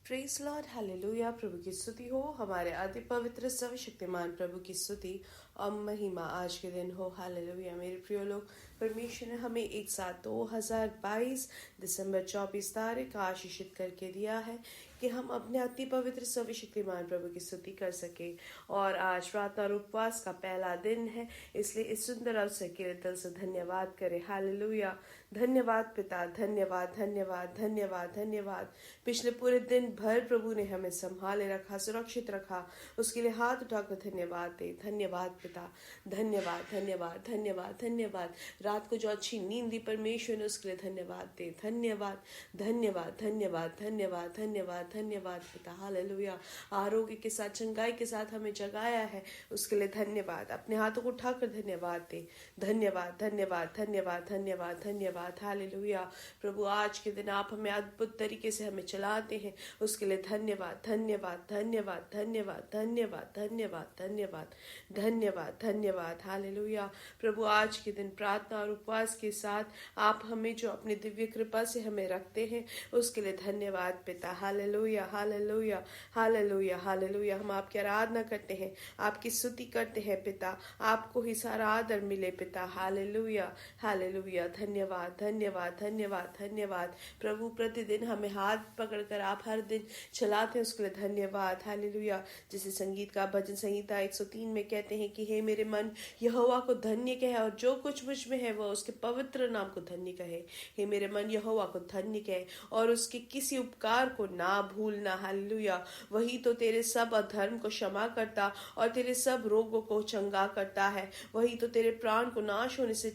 Praise Lord, hallelujah. प्रभु की स्तुति हो, हमारे अति पवित्र सर्वशक्तिमान प्रभु की स्तुति और महिमा आज के दिन हो। हालेलुया। मेरे प्रिय लोग, परमेश्वर ने हमें एक साथ 2022 दिसंबर 24 तारीख आशीषित करके दिया है कि हम अपने अति पवित्र सर्वशक्तिमान प्रभु की स्तुति कर सके। और आज प्रार्थना और उपवास का पहला दिन है, इसलिए इस सुंदर अवसर के लिए दिल से धन्यवाद करें। हालेलुया। धन्यवाद पिता, धन्यवाद धन्यवाद धन्यवाद धन्यवाद। पिछले पूरे दिन भर प्रभु ने हमें संभाले रखा, सुरक्षित रखा, उसके लिए हाथ उठाकर धन्यवाद दे। धन्यवाद पिता, धन्यवाद धन्यवाद धन्यवाद धन्यवाद। रात को जो अच्छी नींद दी परमेश्वर ने, उसके लिए धन्यवाद दे। धन्यवाद धन्यवाद धन्यवाद धन्यवाद धन्यवाद धन्यवाद पिता। हालेलुया। आरोग्य के साथ, चंगाई के साथ हमें जगाया है, उसके लिए धन्यवाद। अपने हाथों को उठाकर धन्यवाद दे। धन्यवाद धन्यवाद धन्यवाद धन्यवाद धन्यवाद। हालेलुया। प्रभु आज के दिन आप हमें अद्भुत तरीके से हमें चलाते हैं, उसके लिए धन्यवाद धन्यवाद धन्यवाद धन्यवाद धन्यवाद धन्यवाद धन्यवाद धन्यवाद धन्यवाद। हालेलुया। प्रभु आज के दिन प्रार्थना और उपवास के साथ आप हमें जो अपनी दिव्य कृपा से हमें रखते हैं, उसके लिए धन्यवाद पिता। Hallelujah hallelujah hallelujah hallelujah. हम आपकी आराधना करते हैं, आपकी स्तुति करते हैं पिता। आपको ही सारा आदर मिले पिता। Hallelujah hallelujah. धन्यवाद धन्यवाद धन्यवाद धन्यवाद। प्रभु प्रतिदिन हमें हाथ पकड़कर आप हर दिन चलाते हैं, उसके लिए धन्यवाद। हालेलुया। जैसे संगीत का भजन संहिता 103 में कहते हैं कि हे मेरे मन यहोवा को धन्य कहे, और जो कुछ मुझ में है वह उसके पवित्र नाम को धन्य कहे। हे मेरे मन यहोवा को धन्य कहे और उसके किसी उपकार को ना भूलना। हालेलुया। वही तो तेरे सब अधर्म को क्षमा करता और तेरे सब रोगों को चंगा करता है। वही तो तेरे प्राण को नाश होने से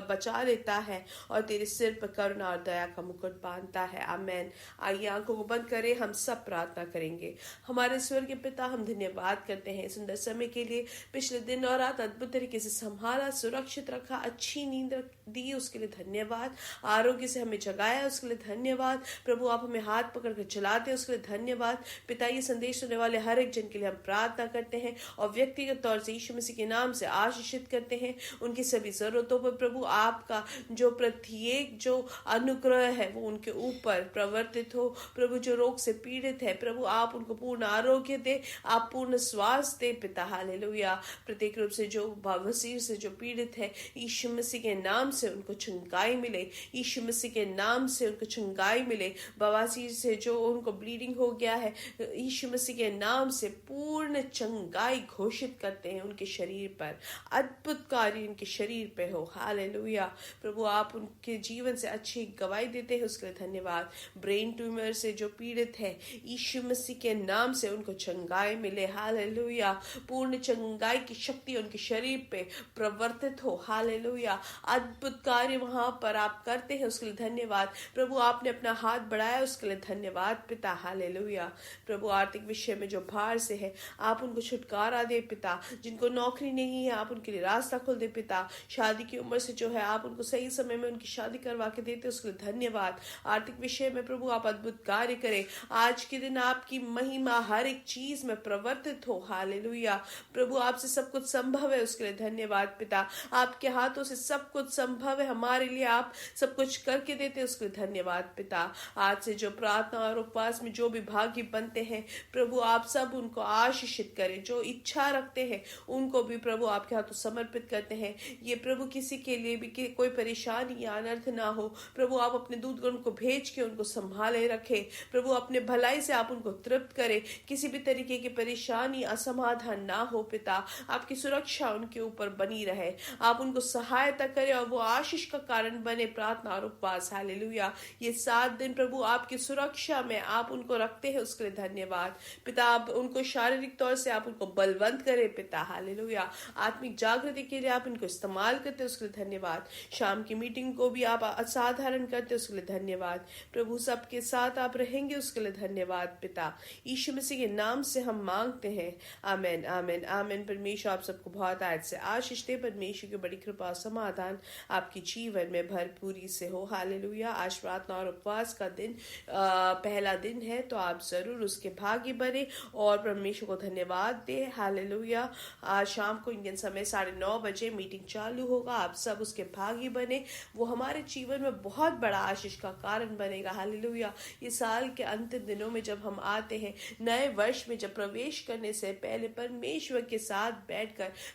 बचा लेता है और तेरे सिर पर करुणा और दया का मुकुट बांधता है। आमेन। आइए आंखों को बंद करें, हम सब प्रार्थना करेंगे। हमारे स्वर्गीय पिता, हम धन्यवाद करते हैं सुंदर समय के लिए। पिछले दिन और रात अद्भुत तरीके से संभाला, सुरक्षित रखा, अच्छी नींद दी, उसके लिए धन्यवाद। आरोग्य से हमें जगाया, उसके लिए धन्यवाद। प्रभु आप हमें हाथ पकड़कर चलाते, उसके लिए धन्यवाद पिता। ये संदेश सुनने वाले हर एक जन के लिए हम प्रार्थना करते हैं और व्यक्तिगत तौर से यीशु मसीह के नाम से आशीषित करते हैं। उनकी सभी जरूरतों पर प्रभु आपका जो प्रत्येक जो अनुग्रह है वो उनके ऊपर प्रवर्तित हो। प्रभु जो रोग से पीड़ित है, प्रभु आप उनको पूर्ण आरोग्य दे, आप पूर्ण स्वास्थ्य दे पिता। हालेलुया। प्रत्येक रूप से जो बवासीर से जो पीड़ित है, यीशु मसीह के नाम से उनको चंगाई मिले। यीशु मसीह के नाम से उनको चंगाई मिले। बवासीर से जो उनको ब्लीडिंग हो गया है, यीशु मसीह के नाम से पूर्ण चंगाई घोषित करते हैं उनके शरीर पर। अद्भुत कार्य उनके शरीर पे हो। हालेलुया। प्रभु आप उनके जीवन से अच्छी गवाही देते हैं, उसके लिए धन्यवाद। ब्रेन ट्यूमर से जो पीड़ित है, यीशु मसीह के नाम से उनको चंगाई मिले। हालेलुया। पूर्ण चंगाई की शक्ति उनके शरीर पे प्रवर्तित हो। हालेलुया। अद्भुत कार्य वहां पर आप करते हैं, उसके लिए धन्यवाद। प्रभु आपने अपना हाथ बढ़ाया, उसके लिए धन्यवाद पिता। हालेलुया। प्रभु आर्थिक विषय में जो भार से है, आप उनको छुटकारा दे पिता। जिनको नौकरी नहीं है, आप उनके लिए रास्ता खोल दे पिता। शादी की उम्र से जो है, आप उनको सही समय में उनकी शादी करवा के देते, उसके लिए धन्यवाद। आर्थिक विषय में प्रभु आप अद्भुत कार्य करें। आज के दिन आपकी महिमा हर एक चीज में प्रवर्तित हो। हालेलुया। प्रभु आपसे सब कुछ संभव है, उसके लिए धन्यवाद पिता। आपके हाथों से सब कुछ संभव है, हमारे लिए आप सब कुछ करके देते, उसके लिए धन्यवाद पिता। आज से जो प्रार्थना और उपवास में जो भी भागी बनते हैं, प्रभु आप सब उनको आशीषित करें। जो इच्छा रखते हैं उनको भी प्रभु आपके हाथों समर्पित करते हैं। ये प्रभु किसी के लिए भी कोई परेशानी या अनर्थ ना हो, प्रभु आप अपने दूतगण को भेज के उनको संभाले रखे। प्रभु अपने भलाई से आप उनको तृप्त करें। किसी भी तरीके की परेशानी असमाधान ना हो पिता। आपकी सुरक्षा उनके ऊपर बनी रहे, आप उनको सहायता करें और वो आशीष का कारण बने। प्रार्थना और उपवास। हालेलुया। ये 7 दिन प्रभु आपकी सुरक्षा में आप उनको रखते हैं, उसके लिए धन्यवाद पिता। आप उनको शारीरिक तौर से आप उनको बलवंत करें पिता। हालेलुया। आत्मिक जागृति के लिए आप इनको इस्तेमाल करते, उसके लिए धन्यवाद। शाम की मीटिंग को भी आप असाधारण करते, उसके लिए धन्यवाद। प्रभु सबके साथ आप रहेंगे, उसके लिए धन्यवाद पिता। यीशु मसीह के नाम से हम मांगते हैं। आमेन आमेन आमेन। परमेश्वर आप आप सबको बहुत आज से आशीष दे। परमेश्वर की बड़ी कृपा और समाधान आपके जीवन में भरपूरी से हो। हालेलुया। आज प्रार्थना और उपवास का दिन पहला दिन है, तो आप जरूर उसके भागी बने और परमेश्वर को धन्यवाद दे। हालेलुया। आज शाम को इंडियन समय 9:30 बजे मीटिंग चालू होगा, आप सब उसके भागी बने। वो हमारे जीवन में बहुत बड़ा आशीष का कारण बनेगा। हालेलुया। ये साल के अंतिम दिनों में जब हम आते हैं, नए वर्ष में जब प्रवेश करने से पहले परमेश्वर के साथ बैठकर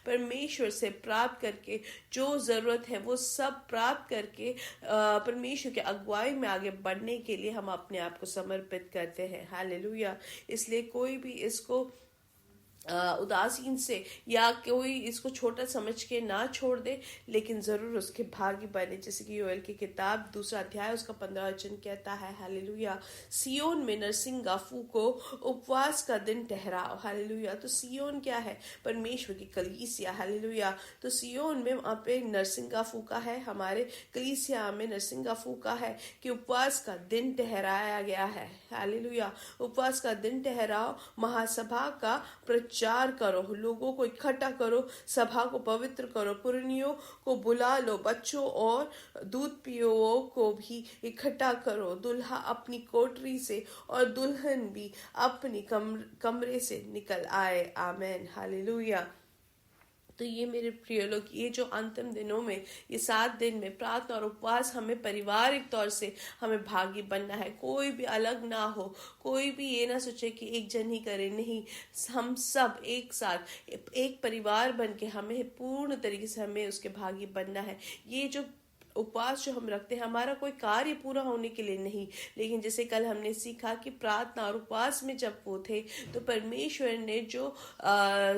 परमेश्वर से प्राप्त करके जो जरूरत है वो सब प्राप्त करके परमेश्वर के अगुवाई में आगे बढ़ने के लिए हम अपने आप को समर्पित करते हैं। हालेलुया। इसलिए कोई भी इसको उदासीन से या कोई इसको छोटा समझ के ना छोड़ दे, लेकिन जरूर उसके भागी बने। जैसे कि योएल की किताब 2 अध्याय उसका 15 वचन कहता है, हालेलुया, सियोन में नरसिंगाफू को उपवास का दिन ठहराओ। हालेलुया। तो सियोन क्या है? परमेश्वर की कलीसिया। हालेलुया। तो सियोन में वहाँ पे नरसिंगाफू का है, हमारे कलीसिया में नरसिंगाफू का है कि उपवास का दिन ठहराया गया है। हालेलुया। उपवास का दिन ठहराओ, महासभा का प्रचार करो, लोगों को इकट्ठा करो, सभा को पवित्र करो, पुरनियों को बुला लो, बच्चों और दूध पियों को भी इकट्ठा करो, दुल्हा अपनी कोठरी से और दुल्हन भी अपनी कमरे से निकल आए। आमेन। हालेलुया। तो ये मेरे प्रिय लोग, ये जो अंतिम दिनों में ये 7 दिन में प्रार्थना और उपवास हमें पारिवारिक तौर से हमें भागी बनना है। कोई भी अलग ना हो, कोई भी ये ना सोचे कि एक जन ही करे, नहीं, हम सब एक साथ एक परिवार बन के हमें पूर्ण तरीके से हमें उसके भागी बनना है। ये जो उपवास जो हम रखते हैं, हमारा कोई कार्य पूरा होने के लिए नहीं, लेकिन जैसे कल हमने सीखा कि प्रार्थना और उपवास में जब वो थे तो परमेश्वर ने जो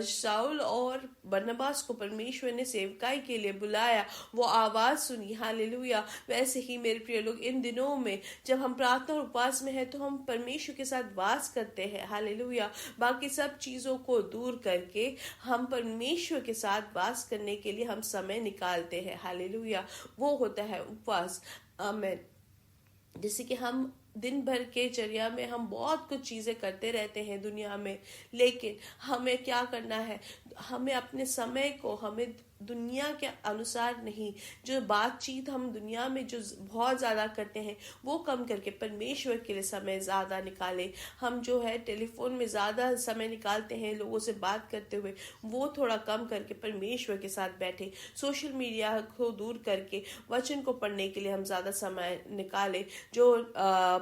शाऊल और बरनबास को परमेश्वर ने सेवकाई के लिए बुलाया, वो आवाज सुनी। हालेलुया। वैसे ही मेरे प्रिय लोग, इन दिनों में जब हम प्रार्थना और उपवास में है तो हम परमेश्वर के साथ वास करते हैं। हालेलुया। बाकी सब चीजों को दूर करके हम परमेश्वर के साथ वास करने के लिए हम समय निकालते हैं। हालेलुया। वो होता है उपवास। आमेन। जैसे कि हम दिन भर के चर्या में हम बहुत कुछ चीजें करते रहते हैं दुनिया में, लेकिन हमें क्या करना है? हमें अपने समय को हमें दुनिया के अनुसार नहीं, जो बातचीत हम दुनिया में जो बहुत ज्यादा करते हैं वो कम करके परमेश्वर के लिए समय ज्यादा निकाले। हम जो है टेलीफोन में ज्यादा समय निकालते हैं लोगों से बात करते हुए, वो थोड़ा कम करके परमेश्वर के साथ बैठे। सोशल मीडिया को दूर करके वचन को पढ़ने के लिए हम ज्यादा समय निकाले। जो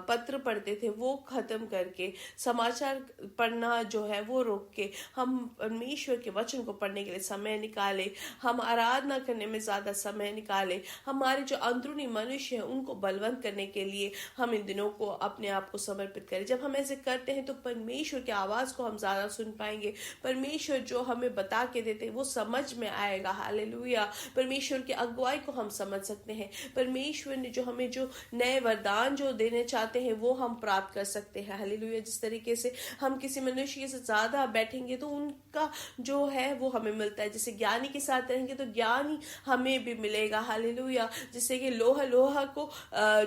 पत्र पढ़ते थे वो खत्म करके, समाचार पढ़ना जो है वो रोक के हम परमेश्वर के वचन को पढ़ने के लिए समय निकाले। हम आराधना करने में ज्यादा समय निकाले। हमारे जो अंदरूनी मनुष्य है उनको बलवंत करने के लिए हम इन दिनों को अपने आप को समर्पित करें। जब हम ऐसे करते हैं तो परमेश्वर की आवाज को हम ज्यादा सुन पाएंगे। परमेश्वर जो हमें बता के देते हैं वो समझ में आएगा। हालेलुया। परमेश्वर की अगुवाई को हम समझ सकते हैं। परमेश्वर ने जो हमें जो नए वरदान जो देने चाहते हैं वो हम प्राप्त कर सकते हैं। हालेलुया। जिस तरीके से हम किसी मनुष्य से ज्यादा बैठेंगे तो उनका जो है वो हमें मिलता है। जैसे ज्ञानी के साथ रहेंगे तो ज्ञान ही हमें भी मिलेगा। हालेलुया। जिससे कि लोहा को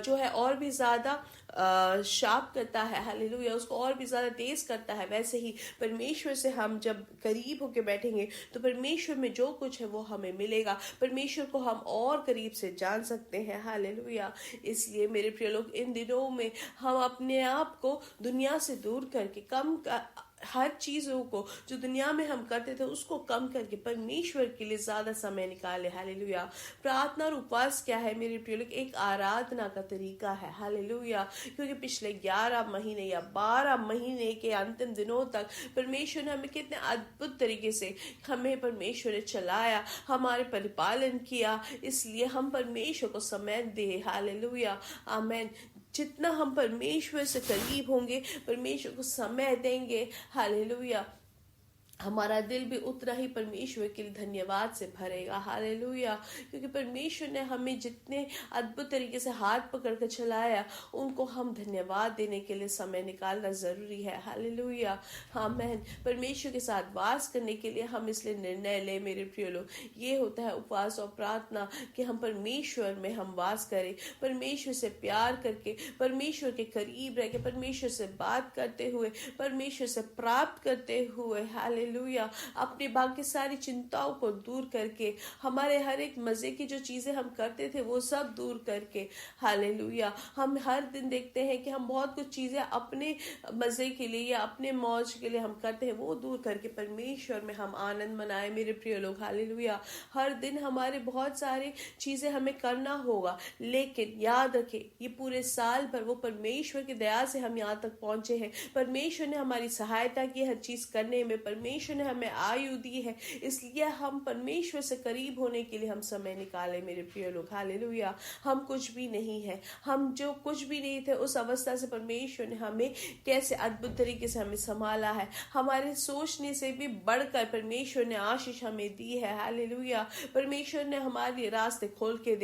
जो है और भी ज्यादा शार्प करता है। हालेलुया। उसको और भी ज्यादा तेज करता है। वैसे ही परमेश्वर से हम जब करीब होके बैठेंगे तो परमेश्वर में जो कुछ है वो हमें मिलेगा। परमेश्वर को हम और करीब से जान सकते हैं। हालेलुया। इसलिए मेरे प्रिय लोग, इन दिनों में हम अपने आप को दुनिया से दूर करके हर चीजों को जो दुनिया में हम करते थे उसको कम करके परमेश्वर के लिए ज्यादा समय निकाले। हालेलुया। प्रार्थना और उपवास क्या है मेरे प्रिय लोग? एक आराधना का तरीका है। हालेलुया। क्योंकि पिछले 11 महीने या 12 महीने के अंतिम दिनों तक परमेश्वर ने हमें कितने अद्भुत तरीके से हमें परमेश्वर ने चलाया, हमारे परिपालन किया। इसलिए हम परमेश्वर को समय दे। हालेलुया। आमेन। जितना हम परमेश्वर से करीब होंगे, परमेश्वर को समय देंगे, हालेलुया, हमारा दिल भी उतना ही परमेश्वर के लिए धन्यवाद से भरेगा। हालेलुया। क्योंकि परमेश्वर ने हमें जितने अद्भुत तरीके से हाथ पकड़ कर चलाया, उनको हम धन्यवाद देने के लिए समय निकालना जरूरी है। हालेलुया। आमीन। परमेश्वर के साथ वास करने के लिए हम इसलिए निर्णय ले मेरे प्रिय लोग, ये होता है उपवास और प्रार्थना, कि हम परमेश्वर में हम वास करें, परमेश्वर से प्यार करके, परमेश्वर के करीब रह के, परमेश्वर से बात करते हुए, परमेश्वर से प्राप्त करते हुए। हालेलुया। हालेलुया। अपने बाकी सारी चिंताओं को दूर करके, हमारे हर एक मजे की जो चीजें हम करते थे वो सब दूर करके, हालेलुया। हम हर दिन देखते हैं कि हम बहुत कुछ चीजें अपने मजे के लिए या अपने मौज के लिए हम करते हैं, वो दूर करके परमेश्वर में हम आनंद मनाए मेरे प्रिय लोग, हालेलुया। हर दिन हमारे बहुत सारी चीजें हमें करना होगा, लेकिन याद रखें ये पूरे साल भर वो परमेश्वर की दया से हम यहाँ तक पहुंचे हैं। परमेश्वर ने हमारी सहायता की हर चीज करने में, परमेश्वर ने हमें आयु दी है, इसलिए हम परमेश्वर से करीब होने के लिए हम समय निकाले मेरे प्रिय लोग, हालेलुया। हम कुछ भी नहीं है, हम जो कुछ भी नहीं थे उस अवस्था से परमेश्वर ने हमें कैसे अद्भुत तरीके से हमें संभाला है। हमारे सोचने से भी बढ़कर परमेश्वर ने आशीष हमें दी है, हालेलुया। परमेश्वर ने हमारे रास्ते खोल के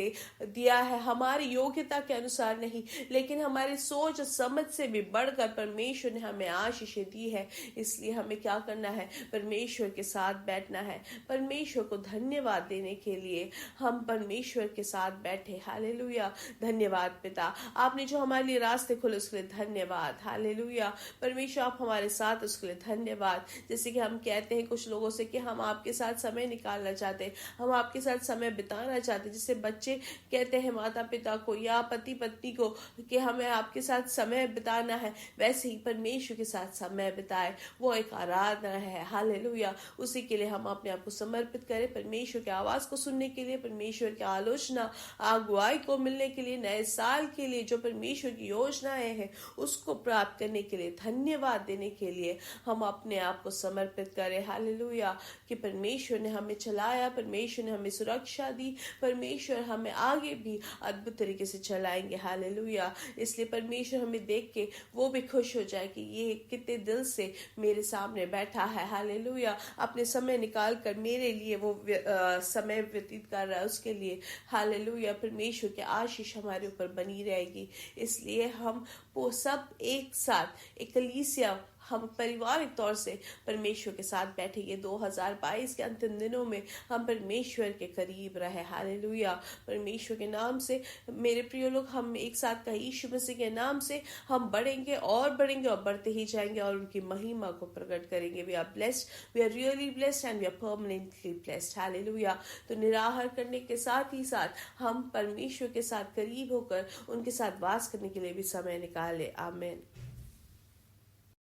दिया है, हमारी योग्यता के अनुसार नहीं, लेकिन हमारी सोच समझ से भी बढ़कर परमेश्वर ने हमें आशीष दी है। इसलिए हमें क्या करना है, परमेश्वर के साथ बैठना है, परमेश्वर को धन्यवाद देने के लिए हम परमेश्वर के साथ बैठे, हालेलुया। धन्यवाद पिता, आपने जो हमारे लिए रास्ते खोले उसके लिए धन्यवाद, हालेलुया। परमेश्वर आप हमारे साथ, उसके लिए धन्यवाद। जैसे कि हम कहते हैं कुछ लोगों से कि हम आपके साथ समय निकालना चाहते हैं, हम आपके साथ समय बिताना चाहते हैं, जिससे बच्चे कहते हैं माता पिता को या पति पत्नी को कि हमें आपके साथ समय बिताना है, वैसे ही परमेश्वर के साथ समय बिताए, वो एक आराधना है, हालेलुया। उसी के लिए हम अपने आप को समर्पित करें, परमेश्वर की आवाज को सुनने के लिए, परमेश्वर की आलोचना अगुवाई को मिलने के लिए, नए साल के लिए जो परमेश्वर की योजनाएं हैं उसको प्राप्त करने के लिए, धन्यवाद देने के लिए हम अपने आप को समर्पित करें, हालेलुया। कि परमेश्वर ने हमें चलाया, परमेश्वर ने हमें सुरक्षा दी, परमेश्वर हमें आगे भी अद्भुत तरीके से चलाएंगे, हालेलुया। इसलिए परमेश्वर हमें देख के वो भी खुश हो जाए कि ये कितने दिल से मेरे सामने बैठा है, हालेलुया। अपने समय निकाल कर मेरे लिए वो समय व्यतीत कर रहा है, उसके लिए हालेलुया। परमेश्वर की आशीष हमारे ऊपर बनी रहेगी। इसलिए हम वो सब एक साथ एक कलीसिया, हम पारिवारिक तौर से परमेश्वर के साथ बैठेंगे। 2022 के अंतिम दिनों में हम परमेश्वर के करीब रहे, हालेलुया। परमेश्वर के नाम से मेरे प्रिय लोग, हम एक साथ कहीं यीशु मसीह के नाम से हम बढ़ेंगे और बढ़ते ही जाएंगे और उनकी महिमा को प्रकट करेंगे। We are blessed, we are really blessed and we are permanently blessed, hallelujah. तो निराहार करने के साथ ही साथ हम परमेश्वर के साथ करीब होकर उनके साथ वास करने के लिए भी समय निकाले। आमीन।